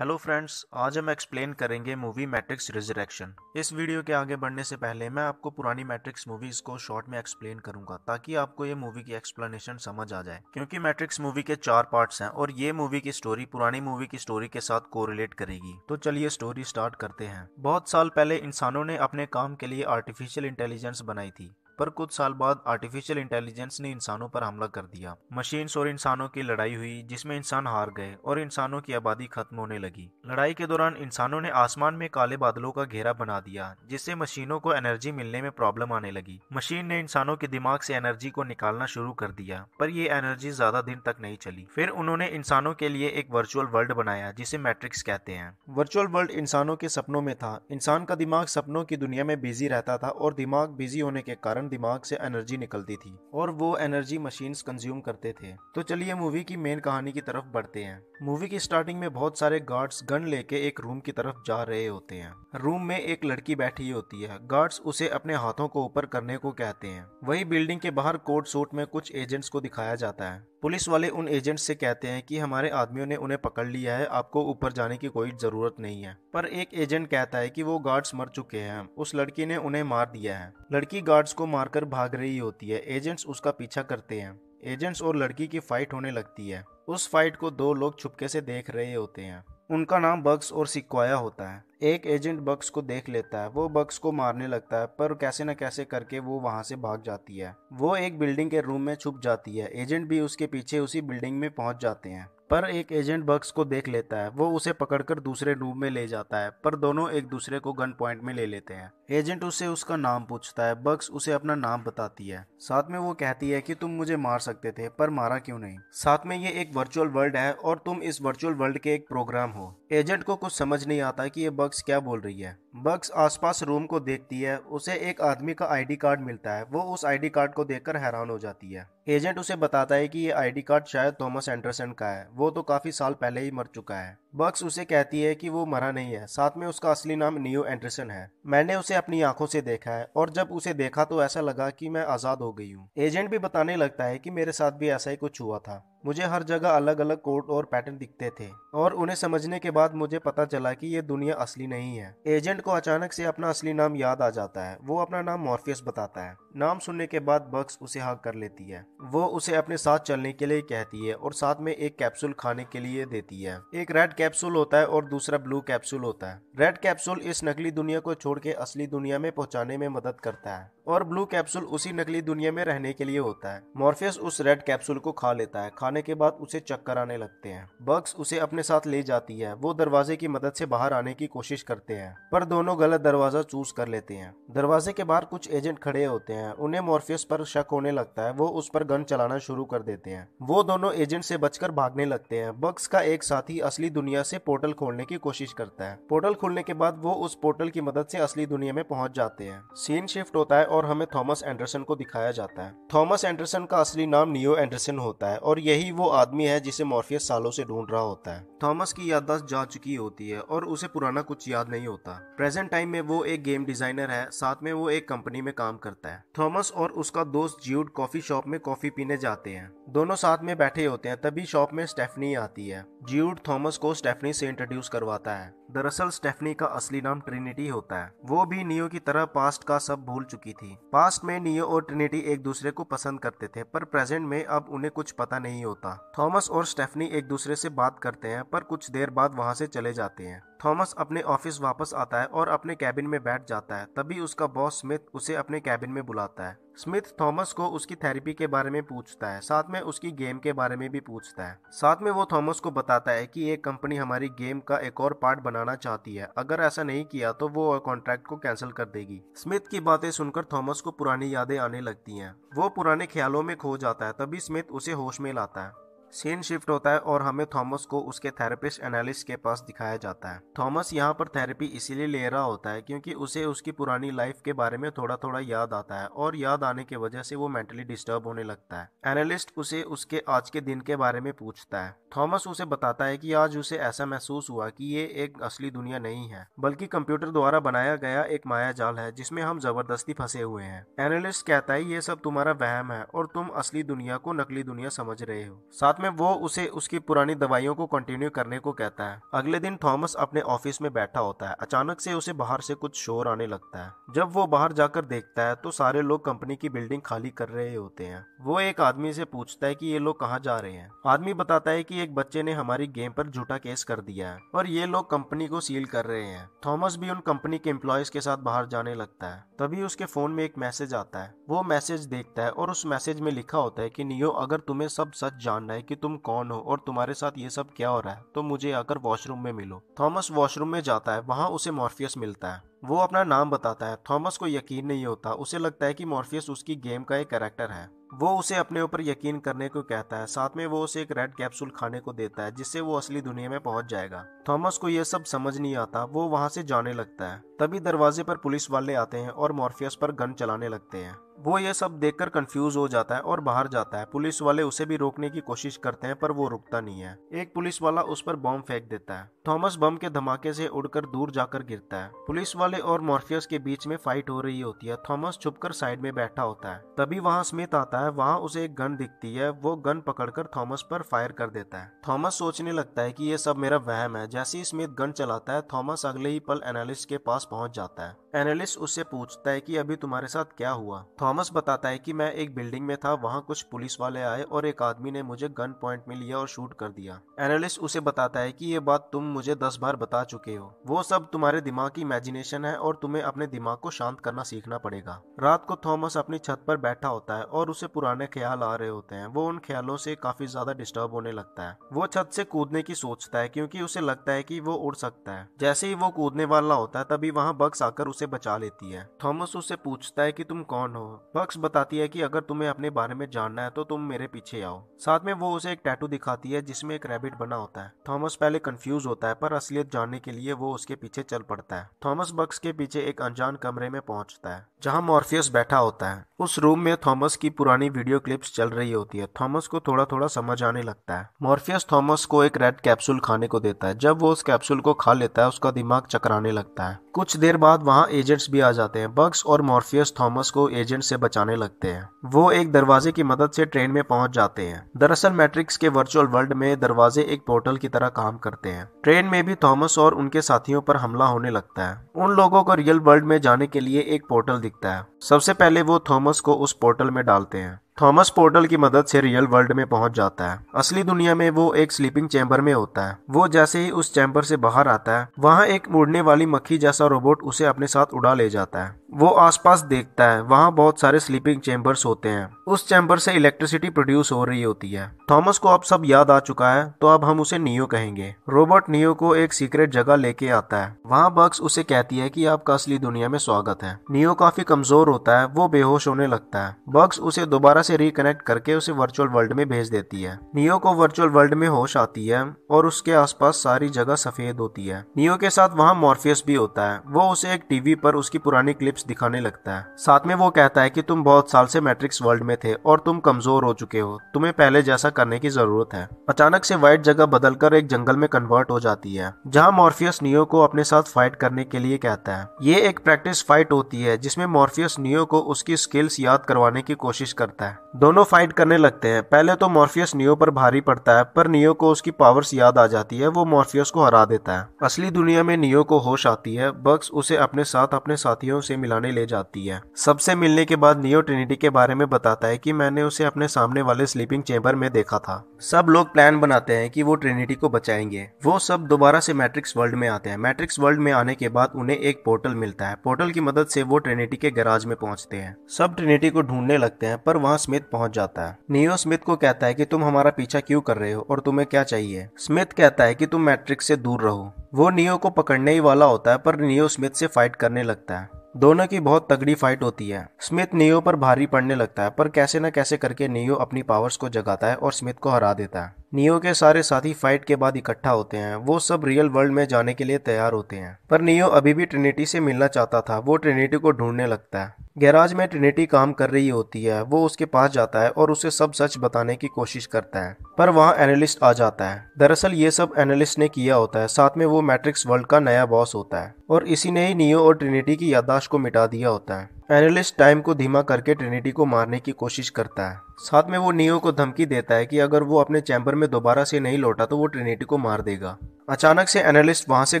Hello friends, आज हम explain करेंगे मूवी मैट्रिक्स रिजरेक्शन। इस वीडियो के आगे बढ़ने से पहले मैं आपको पुरानी मैट्रिक्स मूवीज को शॉर्ट में एक्सप्लेन करूंगा ताकि आपको ये मूवी की एक्सप्लेनेशन समझ आ जाए, क्योंकि मैट्रिक्स मूवी के 4 पार्ट्स हैं और ये मूवी की स्टोरी पुरानी मूवी की स्टोरी के साथ कोरिलेट करेगी। तो चलिए स्टोरी स्टार्ट करते हैं। बहुत साल पहले इंसानों ने अपने काम के लिए आर्टिफिशियल इंटेलिजेंस बनाई थी, पर कुछ साल बाद आर्टिफिशियल इंटेलिजेंस ने इंसानों पर हमला कर दिया। मशीन्स और इंसानों की लड़ाई हुई जिसमें इंसान हार गए और इंसानों की आबादी खत्म होने लगी। लड़ाई के दौरान इंसानों ने आसमान में काले बादलों का घेरा बना दिया, जिससे मशीनों को एनर्जी मिलने में प्रॉब्लम आने लगी। मशीन ने इंसानों के दिमाग से एनर्जी को निकालना शुरू कर दिया, पर ये एनर्जी ज्यादा दिन तक नहीं चली। फिर उन्होंने इंसानों के लिए एक वर्चुअल वर्ल्ड बनाया जिसे मैट्रिक्स कहते हैं। वर्चुअल वर्ल्ड इंसानों के सपनों में था। इंसान का दिमाग सपनों की दुनिया में बिजी रहता था और दिमाग बिजी होने के कारण दिमाग से एनर्जी निकलती थी और वो एनर्जी मशीन्स कंज्यूम करते थे। तो चलिए मूवी की मेन कहानी की तरफ बढ़ते हैं। मूवी की स्टार्टिंग में बहुत सारे गार्ड्स गन लेके एक रूम की तरफ जा रहे होते हैं। रूम में एक लड़की बैठी होती है। गार्ड्स उसे अपने हाथों को ऊपर करने को कहते हैं। वही बिल्डिंग के बाहर कोट सूट में कुछ एजेंट्स को दिखाया जाता है। पुलिस वाले उन एजेंट्स से कहते हैं कि हमारे आदमियों ने उन्हें पकड़ लिया है, आपको ऊपर जाने की कोई जरूरत नहीं है। पर एक एजेंट कहता है कि वो गार्ड्स मर चुके हैं, उस लड़की ने उन्हें मार दिया है। लड़की गार्ड्स को मारकर भाग रही होती है। एजेंट्स उसका पीछा करते हैं। एजेंट्स और लड़की की फाइट होने लगती है। उस फाइट को दो लोग छुपके से देख रहे होते हैं। उनका नाम बग्स और सिक्वाया होता है। एक एजेंट बग्स को देख लेता है। वो बग्स को मारने लगता है, पर कैसे न कैसे करके वो वहां से भाग जाती है। वो एक बिल्डिंग के रूम में छुप जाती है। एजेंट भी उसके पीछे उसी बिल्डिंग में पहुंच जाते हैं। पर एक एजेंट बग्स को देख लेता है। वो उसे पकड़कर दूसरे रूम में ले जाता है, पर दोनों एक दूसरे को गन पॉइंट में ले लेते हैं। एजेंट उससे उसका नाम पूछता है। बग्स उसे अपना नाम बताती है। साथ में वो कहती है कि तुम मुझे मार सकते थे, पर मारा क्यों नहीं। साथ में ये एक वर्चुअल वर्ल्ड है और तुम इस वर्चुअल वर्ल्ड के एक प्रोग्राम हो। एजेंट को कुछ समझ नहीं आता कि ये बग्स क्या बोल रही है। बग्स आसपास रूम को देखती है। उसे एक आदमी का आईडी कार्ड मिलता है। वो उस आईडी कार्ड को देखकर हैरान हो जाती है। एजेंट उसे बताता है कि ये आईडी कार्ड शायद थॉमस एंडरसन का है। वो तो काफी साल पहले ही मर चुका है। बग्स उसे कहती है कि वो मरा नहीं है, साथ में उसका असली नाम नियो एंडरसन है। मैंने उसे अपनी आंखों से देखा है और जब उसे देखा तो ऐसा लगा कि मैं आजाद हो गई हूँ। एजेंट भी बताने लगता है कि मेरे साथ भी ऐसा ही कुछ हुआ था। मुझे हर जगह अलग अलग कोड और पैटर्न दिखते थे और उन्हें समझने के बाद मुझे पता चला कि ये दुनिया असली नहीं है। एजेंट को अचानक से अपना असली नाम याद आ जाता है। वो अपना नाम मॉर्फियस बताता है। नाम सुनने के बाद बग्स उसे हग कर लेती है। वो उसे अपने साथ चलने के लिए कहती है और साथ में एक कैप्सूल खाने के लिए देती है। एक रेड कैप्सूल होता है और दूसरा ब्लू कैप्सूल होता है। रेड कैप्सूल इस नकली दुनिया को छोड़ के असली दुनिया में पहुंचाने में मदद करता है और ब्लू कैप्सूल उसी नकली दुनिया में रहने के लिए होता है। मॉर्फियस उस रेड कैप्सूल को खा लेता है। खाने के बाद उसे चक्कर आने लगते हैं। बग्स उसे अपने साथ ले जाती है। वो दरवाजे की मदद से बाहर आने की कोशिश करते हैं, पर दोनों गलत दरवाजा चूज कर लेते हैं। दरवाजे के बाहर कुछ एजेंट खड़े होते हैं। उन्हें मॉर्फियस पर शक होने लगता है। वो उस पर गन चलाना शुरू कर देते हैं। वो दोनों एजेंट से बचकर भागने लगते हैं। बग्स का एक साथी असली दुनिया से पोर्टल खोलने की कोशिश करता है। पोर्टल खोलने के बाद वो उस पोर्टल की मदद से असली दुनिया में पहुंच जाते हैं। सीन शिफ्ट होता है और हमें थॉमस एंडरसन को दिखाया जाता है। थॉमस एंडरसन का असली नाम नियो एंडरसन होता है और यही वो आदमी है जिसे मॉर्फियस सालों से ढूंढ रहा होता है। थॉमस की याददाश्त जा चुकी होती है और उसे पुराना कुछ याद नहीं होता। प्रेजेंट टाइम में वो एक गेम डिजाइनर है, साथ में वो एक कंपनी में काम करता है। थॉमस और उसका दोस्त ज्यूड कॉफी शॉप में कॉफी पीने जाते हैं। दोनों साथ में बैठे होते हैं, तभी शॉप में स्टेफनी आती है। ज्यूड थॉमस को स्टेफनी से इंट्रोड्यूस करवाता है। दरअसल स्टेफनी का असली नाम ट्रिनिटी होता है। वो भी नियो की तरह पास्ट का सब भूल चुकी थी। पास्ट में नियो और ट्रिनिटी एक दूसरे को पसंद करते थे, पर प्रेजेंट में अब उन्हें कुछ पता नहीं होता। थॉमस और स्टेफनी एक दूसरे से बात करते हैं, पर कुछ देर बाद वहां से चले जाते हैं। थॉमस अपने ऑफिस वापस आता है और अपने कैबिन में बैठ जाता है। तभी उसका बॉस स्मिथ उसे अपने कैबिन में बुलाता है। स्मिथ थॉमस को उसकी थेरेपी के बारे में पूछता है, साथ में उसकी गेम के बारे में भी पूछता है। साथ में वो थॉमस को बताता है कि एक कंपनी हमारी गेम का एक और पार्ट बनाना चाहती है। अगर ऐसा नहीं किया तो वो कॉन्ट्रैक्ट को कैंसिल कर देगी। स्मिथ की बातें सुनकर थॉमस को पुरानी यादें आने लगती हैं। वो पुराने ख्यालों में खो जाता है। तभी स्मिथ उसे होश में लाता है। सीन शिफ्ट होता है और हमें थॉमस को उसके थेरेपिस्ट एनालिस्ट के पास दिखाया जाता है। थॉमस यहाँ पर थेरेपी इसीलिए ले रहा होता है क्योंकि उसे उसकी पुरानी लाइफ के बारे में थोड़ा थोड़ा याद आता है और याद आने की वजह से वो मेंटली डिस्टर्ब होने लगता है। एनालिस्ट उसे उसके आज के दिन के बारे में पूछता है। थॉमस उसे बताता है कि आज उसे ऐसा महसूस हुआ कि ये एक असली दुनिया नहीं है, बल्कि कंप्यूटर द्वारा बनाया गया एक माया जाल है जिसमें हम जबरदस्ती फंसे हुए हैं। एनालिस्ट कहता है ये सब तुम्हारा वहम है और तुम असली दुनिया को नकली दुनिया समझ रहे हो। साथ में वो उसे उसकी पुरानी दवाइयों को कंटिन्यू करने को कहता है। अगले दिन थॉमस अपने ऑफिस में बैठा होता है। अचानक से उसे बाहर से कुछ शोर आने लगता है। जब वो बाहर जाकर देखता है तो सारे लोग कंपनी की बिल्डिंग खाली कर रहे होते हैं। वो एक आदमी से पूछता है कि ये लोग कहाँ जा रहे हैं। आदमी बताता है कि एक बच्चे ने हमारी गेम पर झूठा केस कर दिया है और ये लोग कंपनी को सील कर रहे हैं। थॉमस भी उन कंपनी के एम्प्लॉयज के साथ बाहर जाने लगता है। तभी उसके फोन में एक मैसेज आता है। वो मैसेज देखता है और उस मैसेज में लिखा होता है कि नियो, अगर तुम्हें सब सच जानना है कि तुम कौन हो और तुम्हारे साथ ये सब क्या हो रहा है तो मुझे आकर वॉशरूम में मिलो। थॉमस वॉशरूम में जाता है। वहाँ उसे मॉर्फियस मिलता है। वो अपना नाम बताता है। थॉमस को यकीन नहीं होता। उसे लगता है कि मॉर्फियस उसकी गेम का एक कैरेक्टर है। वो उसे अपने ऊपर यकीन करने को कहता है। साथ में वो उसे एक रेड कैप्सूल खाने को देता है जिससे वो असली दुनिया में पहुंच जाएगा। थॉमस को यह सब समझ नहीं आता। वो वहां से जाने लगता है। तभी दरवाजे पर पुलिस वाले आते हैं और मॉर्फियस पर गन चलाने लगते हैं। वो ये सब देखकर कंफ्यूज हो जाता है और बाहर जाता है। पुलिस वाले उसे भी रोकने की कोशिश करते हैं पर वो रुकता नहीं है। एक पुलिस वाला उस पर बम फेंक देता है। थॉमस बम के धमाके से उड़कर दूर जाकर गिरता है। पुलिस वाले और मॉर्फियस के बीच में फाइट हो रही होती है। थॉमस छुपकर साइड में बैठा होता है। तभी वहाँ स्मिथ आता है। वहाँ उसे एक गन दिखती है। वो गन पकड़कर थॉमस पर फायर कर देता है। थॉमस सोचने लगता है कि ये सब मेरा वहम है। जैसे ही स्मिथ गन चलाता है थॉमस अगले ही पल एनालिस्ट के पास पहुंच जाता है। एनालिस्ट उससे पूछता है कि अभी तुम्हारे साथ क्या हुआ। थॉमस बताता है कि मैं एक बिल्डिंग में था। वहाँ कुछ पुलिस वाले आए और एक आदमी ने मुझे गन पॉइंट में लिया और शूट कर दिया। एनालिस्ट उसे बताता है कि ये बात तुम मुझे 10 बार बता चुके हो। वो सब तुम्हारे दिमाग की इमेजिनेशन है और तुम्हें अपने दिमाग को शांत करना सीखना पड़ेगा। रात को थॉमस अपनी छत पर बैठा होता है और उसे पुराने ख्याल आ रहे होते हैं। वो उन ख्यालों से काफी ज्यादा डिस्टर्ब होने लगता है। वो छत से कूदने की सोचता है क्योंकि उसे लगता है कि वो उड़ सकता है। जैसे ही वो कूदने वाला होता है तभी वहाँ बग्स आकर उसे बचा लेती है। थॉमस उससे पूछता है कि तुम कौन हो। बग्स बताती है कि अगर तुम्हें अपने बारे में जानना है तो तुम मेरे पीछे आओ। साथ में वो उसे एक टैटू दिखाती है जिसमें एक रैबिट बना होता है। थॉमस पहले कंफ्यूज होता है पर असलियत जानने के लिए वो उसके पीछे चल पड़ता है। थॉमस बग्स के पीछे एक अनजान कमरे में पहुंचता है जहां मॉर्फियस बैठा होता है। उस रूम में थॉमस की पुरानी वीडियो क्लिप्स चल रही होती है। थॉमस को थोड़ा थोड़ा समझ आने लगता है। मॉर्फियस थॉमस को एक रेड कैप्सूल खाने को देता है। जब वो उस कैप्सूल को खा लेता है उसका दिमाग चकराने लगता है। कुछ देर बाद वहाँ एजेंट्स भी आ जाते हैं। बग्स और मॉर्फियस थॉमस को एजेंट से बचाने लगते हैं। वो एक दरवाजे की मदद से ट्रेन में पहुंच जाते हैं। दरअसल मैट्रिक्स के वर्चुअल वर्ल्ड में दरवाजे एक पोर्टल की तरह काम करते हैं। ट्रेन में भी थॉमस और उनके साथियों पर हमला होने लगता है। उन लोगों को रियल वर्ल्ड में जाने के लिए एक पोर्टल दिखता है। सबसे पहले वो थॉमस को उस पोर्टल में डालते हैं। थॉमस पोर्टल की मदद से रियल वर्ल्ड में पहुंच जाता है। असली दुनिया में वो एक स्लीपिंग चैम्बर में होता है। वो जैसे ही उस चैम्बर से बाहर आता है वहाँ एक उड़ने वाली मक्खी जैसा रोबोट उसे अपने साथ उड़ा ले जाता है। वो आसपास देखता है। वहाँ बहुत सारे स्लीपिंग चैम्बर्स होते हैं। उस चैम्बर से इलेक्ट्रिसिटी प्रोड्यूस हो रही होती है। थॉमस को अब सब याद आ चुका है तो अब हम उसे नियो कहेंगे। रोबोट नियो को एक सीक्रेट जगह लेके आता है। वहाँ बग्स उसे कहती है कि आपका असली दुनिया में स्वागत है। नियो काफी कमजोर होता है। वो बेहोश होने लगता है। बग्स उसे दोबारा से रिकनेक्ट करके उसे वर्चुअल वर्ल्ड में भेज देती है। नियो को वर्चुअल वर्ल्ड में होश आती है और उसके आसपास सारी जगह सफेद होती है। नियो के साथ वहाँ मॉर्फियस भी होता है। वो उसे एक टीवी पर उसकी पुरानी क्लिप्स दिखाने लगता है। साथ में वो कहता है कि तुम बहुत साल से मैट्रिक्स वर्ल्ड में थे और तुम कमजोर हो चुके हो। तुम्हें पहले जैसा करने की जरूरत है। अचानक से वाइट जगह बदलकर एक जंगल में कन्वर्ट हो जाती है जहाँ मॉर्फियस नियो को अपने साथ फाइट करने के लिए कहता है। ये एक प्रैक्टिस फाइट होती है जिसमें मॉर्फियस नियो को उसकी स्किल्स याद करवाने की कोशिश करता है। दोनों फाइट करने लगते हैं। पहले तो मॉर्फियस नियो पर भारी पड़ता है पर नियो को उसकी पावर्स याद आ जाती है। वो मॉर्फियस को हरा देता है। असली दुनिया में नियो को होश आती है। बग्स उसे अपने साथ अपने साथियों से मिलाने ले जाती है। सबसे मिलने के बाद नियो ट्रिनिटी के बारे में बताता है कि मैंने उसे अपने सामने वाले स्लीपिंग चैम्बर में देखा था। सब लोग प्लान बनाते हैं कि वो ट्रिनिटी को बचाएंगे। वो सब दोबारा से मैट्रिक्स वर्ल्ड में आते हैं। मैट्रिक्स वर्ल्ड में आने के बाद उन्हें एक पोर्टल मिलता है। पोर्टल की मदद से वो ट्रिनिटी के गैराज में पहुंचते हैं। सब ट्रिनिटी को ढूंढने लगते हैं पर वहाँ स्मिथ पहुंच जाता है। नियो स्मिथ को कहता है कि तुम हमारा पीछा क्यों कर रहे हो और तुम्हें क्या चाहिए। स्मिथ कहता है कि तुम मैट्रिक्स से दूर रहो। वो नियो को पकड़ने ही वाला होता है पर नियो स्मिथ से फाइट करने लगता है। दोनों की बहुत तगड़ी फाइट होती है। स्मिथ नियो पर भारी पड़ने लगता है पर कैसे न कैसे करके नियो अपनी पावर्स को जगाता है और स्मिथ को हरा देता है। नियो के सारे साथी फाइट के बाद इकट्ठा होते हैं। वो सब रियल वर्ल्ड में जाने के लिए तैयार होते हैं पर नियो अभी भी ट्रिनिटी से मिलना चाहता था। वो ट्रिनिटी को ढूंढने लगता है। गैराज में ट्रिनिटी काम कर रही होती है। वो उसके पास जाता है और उसे सब सच बताने की कोशिश करता है पर वहाँ एनालिस्ट आ जाता है। दरअसल ये सब एनालिस्ट ने किया होता है। साथ में वो मैट्रिक्स वर्ल्ड का नया बॉस होता है और इसी ने ही नियो और ट्रिनिटी की याददाश्त को मिटा दिया होता है। एनालिस्ट टाइम को धीमा करके ट्रिनिटी को मारने की कोशिश करता है। साथ में वो नियो को धमकी देता है कि अगर वो अपने चैम्बर में दोबारा से नहीं लौटा तो वो ट्रिनिटी को मार देगा। अचानक से एनालिस्ट वहां से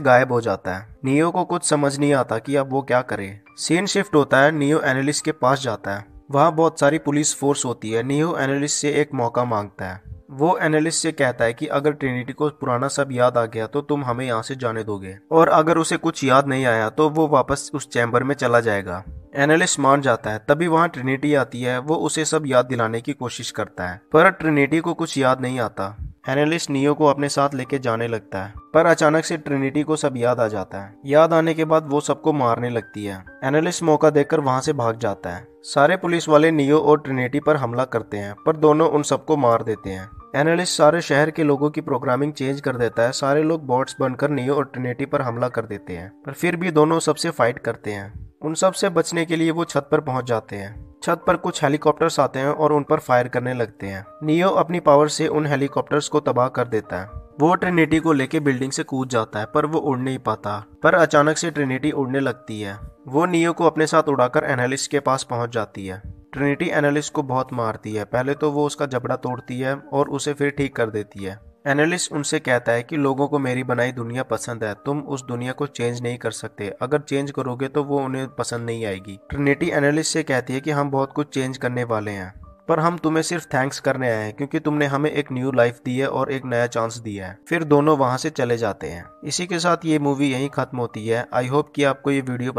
गायब हो जाता है। नियो को कुछ समझ नहीं आता कि अब वो क्या करे। सीन शिफ्ट होता है, नियो एनालिस्ट के पास जाता है। वहाँ बहुत सारी पुलिस फोर्स होती है। नियो एनालिस्ट से एक मौका मांगता है। वो एनालिस्ट से कहता है कि अगर ट्रिनिटी को पुराना सब याद आ गया तो तुम हमें यहाँ से जाने दोगे, और अगर उसे कुछ याद नहीं आया तो वो वापस उस चैम्बर में चला जाएगा। एनालिस्ट मान जाता है। तभी वहाँ ट्रिनिटी आती है। वो उसे सब याद दिलाने की कोशिश करता है, पर ट्रिनिटी को कुछ याद नहीं आता। एनालिस्ट नियो को अपने साथ लेके जाने लगता है, पर अचानक से ट्रिनिटी को सब याद आ जाता है। याद आने के बाद वो सबको मारने लगती है। एनालिस्ट मौका देखकर वहां से भाग जाता है। सारे पुलिस वाले नियो और ट्रिनिटी पर हमला करते हैं, पर दोनों उन सबको मार देते हैं। एनालिस्ट सारे शहर के लोगों की प्रोग्रामिंग चेंज कर देता है। सारे लोग बॉट्स बनकर नियो और ट्रिनिटी पर हमला कर देते हैं, पर फिर भी दोनों सबसे फाइट करते हैं। उन सब से बचने के लिए वो छत पर पहुंच जाते हैं। छत पर कुछ हेलीकॉप्टर्स आते हैं और उन पर फायर करने लगते हैं। नियो अपनी पावर से उन हेलीकॉप्टर्स को तबाह कर देता है। वो ट्रिनिटी को लेके बिल्डिंग से कूद जाता है, पर वो उड़ नहीं पाता। पर अचानक से ट्रिनिटी उड़ने लगती है। वो नियो को अपने साथ उड़ाकर एनालिस्ट के पास पहुंच जाती है। ट्रिनिटी एनालिस्ट को बहुत मारती है। पहले तो वो उसका जबड़ा तोड़ती है और उसे फिर ठीक कर देती है। एनालिस्ट उनसे कहता है कि लोगों को मेरी बनाई दुनिया पसंद है, तुम उस दुनिया को चेंज नहीं कर सकते, अगर चेंज करोगे तो वो उन्हें पसंद नहीं आएगी। ट्रिनिटी एनालिस्ट से कहती है कि हम बहुत कुछ चेंज करने वाले हैं, पर हम तुम्हें सिर्फ थैंक्स करने आए हैं क्योंकि तुमने हमें एक न्यू लाइफ दी है और एक नया चांस दिया है। फिर दोनों वहां से चले जाते हैं। इसी के साथ ये मूवी यहीं खत्म होती है। आई होप कि आपको ये वीडियो पसंद